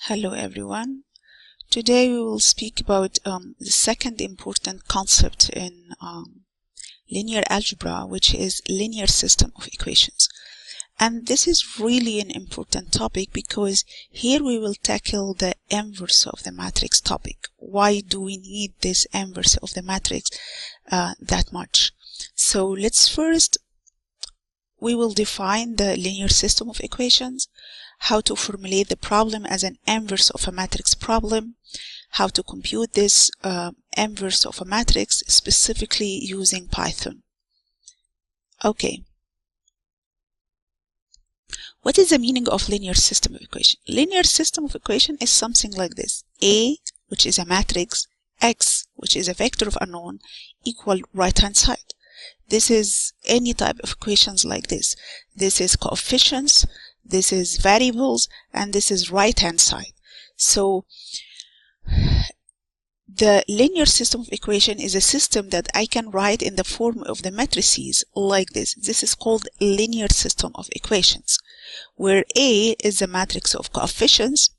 Hello everyone. Today we will speak about the second important concept in linear algebra, which is linear system of equations. And this is really an important topic because here we will tackle the inverse of the matrix topic. Why do we need this inverse of the matrix that much? So let's first, we will define the linear system of equations, how to formulate the problem as an inverse of a matrix problem, how to compute this inverse of a matrix specifically using Python. Okay. What is the meaning of linear system of equation? Linear system of equation is something like this. A, which is a matrix, X, which is a vector of unknown, equal right-hand side. This is any type of equations like this. This is coefficients, this is variables, and this is right-hand side. So the linear system of equation is a system that I can write in the form of the matrices like this. This is called linear system of equations, where A is the matrix of coefficients,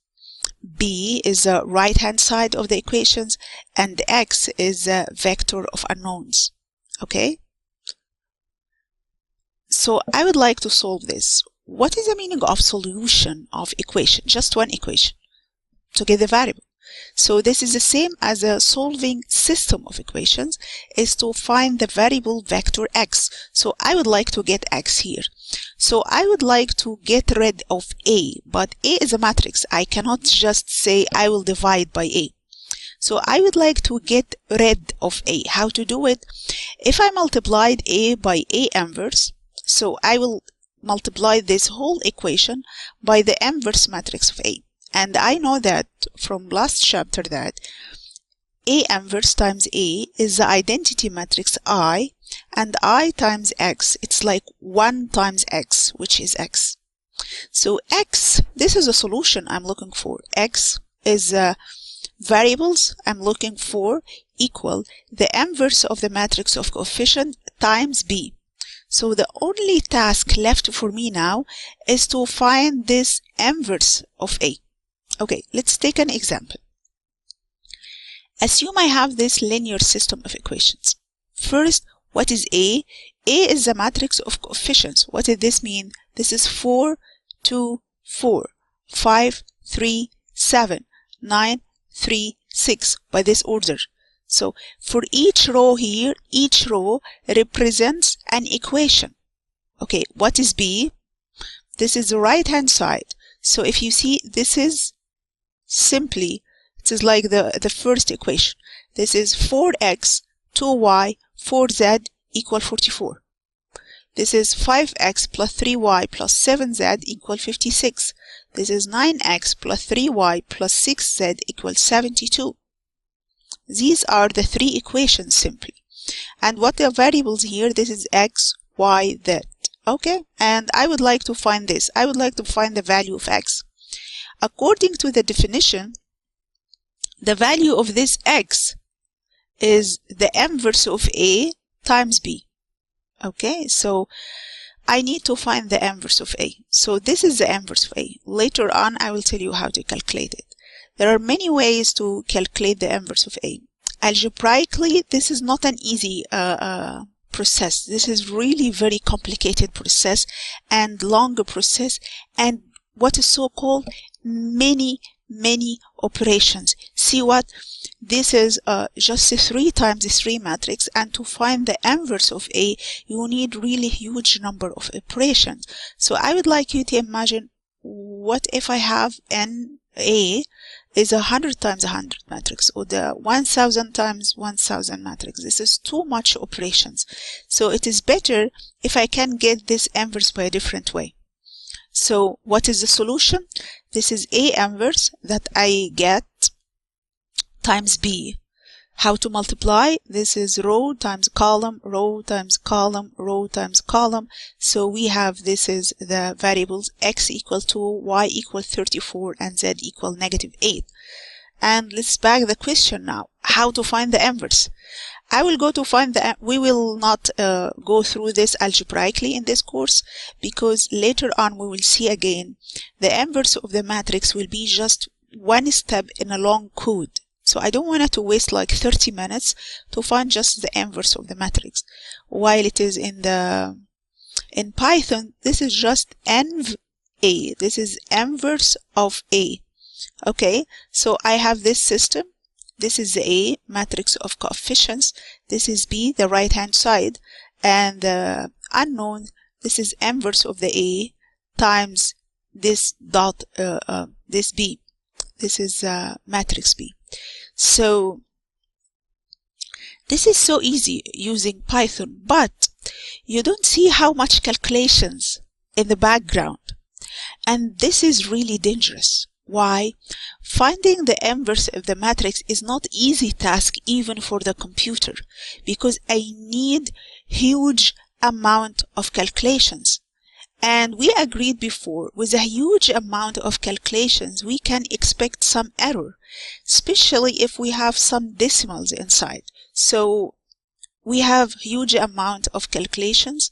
B is the right-hand side of the equations, and X is a vector of unknowns. Okay? So I would like to solve this. What is the meaning of solution of equation? Just one equation to get the variable. So this is the same as a solving system of equations, is to find the variable vector X. So I would like to get X here. So I would like to get rid of A, but A is a matrix. I cannot just say I will divide by A. So I would like to get rid of A. How to do it? If I multiplied A by A inverse, so I will multiply this whole equation by the inverse matrix of A. And I know that from last chapter that A inverse times A is the identity matrix I, and I times X, it's like 1 times X, which is X. So X, this is a solution I'm looking for. X is variables I'm looking for equal the inverse of the matrix of coefficient times B. So the only task left for me now is to find this inverse of A. Okay, let's take an example. Assume I have this linear system of equations. First, what is A? A is the matrix of coefficients. What does this mean? This is 4, 2, 4, 5, 3, 7, 9, 3, 6 by this order. So for each row here, each row represents an equation. Okay, what is B? This is the right-hand side. So if you see, this is simply, it is like the first equation. This is 4x, 2y, 4z equal 44. This is 5x plus 3y plus 7z equal 56. This is 9x plus 3y plus 6z equals 72. These are the three equations simply. And what are variables here? This is x, y, z. Okay? And I would like to find this. I would like to find the value of x. According to the definition, the value of this x is the inverse of A times B. Okay? So I need to find the inverse of A. So this is the inverse of A. Later on, I will tell you how to calculate it. There are many ways to calculate the inverse of A. Algebraically, this is not an easy process. This is really very complicated process and longer process, and what is so called many operations. See what? This is just a 3 times 3 matrix, and to find the inverse of A, you need really huge number of operations. So I would like you to imagine, what if I have an A is 100 times 100 matrix, or the 1000 times 1000 matrix. This is too much operations. So it is better if I can get this inverse by a different way. So what is the solution? This is A inverse that I get times B. How to multiply? This is row times column, row times column, row times column. So we have, this is the variables x equal 2, y equal 34, and z equal -8. And let's back the question now. How to find the inverse? I will go to find the, we will not go through this algebraically in this course, because later on we will see again the inverse of the matrix will be just one step in a long code. So I don't want to waste like 30 minutes to find just the inverse of the matrix. While it is in Python, this is just env A. This is inverse of A. Okay, so I have this system. This is the A, matrix of coefficients. This is B, the right hand side. And the unknown, this is inverse of the A times this dot, this B. This is matrix B. So this is so easy using Python, but you don't see how much calculations in the background. And this is really dangerous. Why? Finding the inverse of the matrix is not easy task even for the computer, because I need huge amount of calculations. And we agreed before, with a huge amount of calculations, we can expect some error, especially if we have some decimals inside. So we have huge amount of calculations,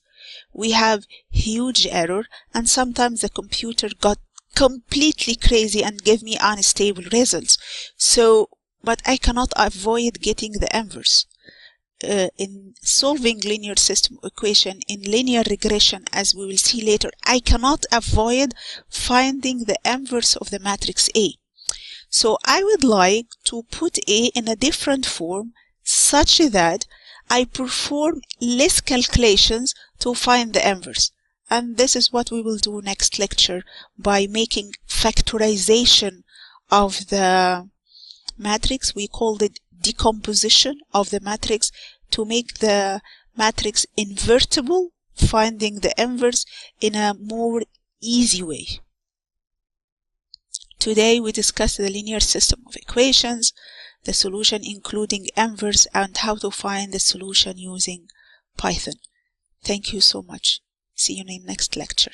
we have huge error, and sometimes the computer got completely crazy and give me unstable results. So, but I cannot avoid getting the inverse. In solving linear system equation in linear regression, as we will see later, I cannot avoid finding the inverse of the matrix A. So I would like to put A in a different form such that I perform less calculations to find the inverse. And this is what we will do next lecture by making factorization of the matrix. We called it decomposition of the matrix to make the matrix invertible, finding the inverse in a more easy way. Today we discussed the linear system of equations, the solution including inverse, and how to find the solution using Python. Thank you so much. See you in the next lecture.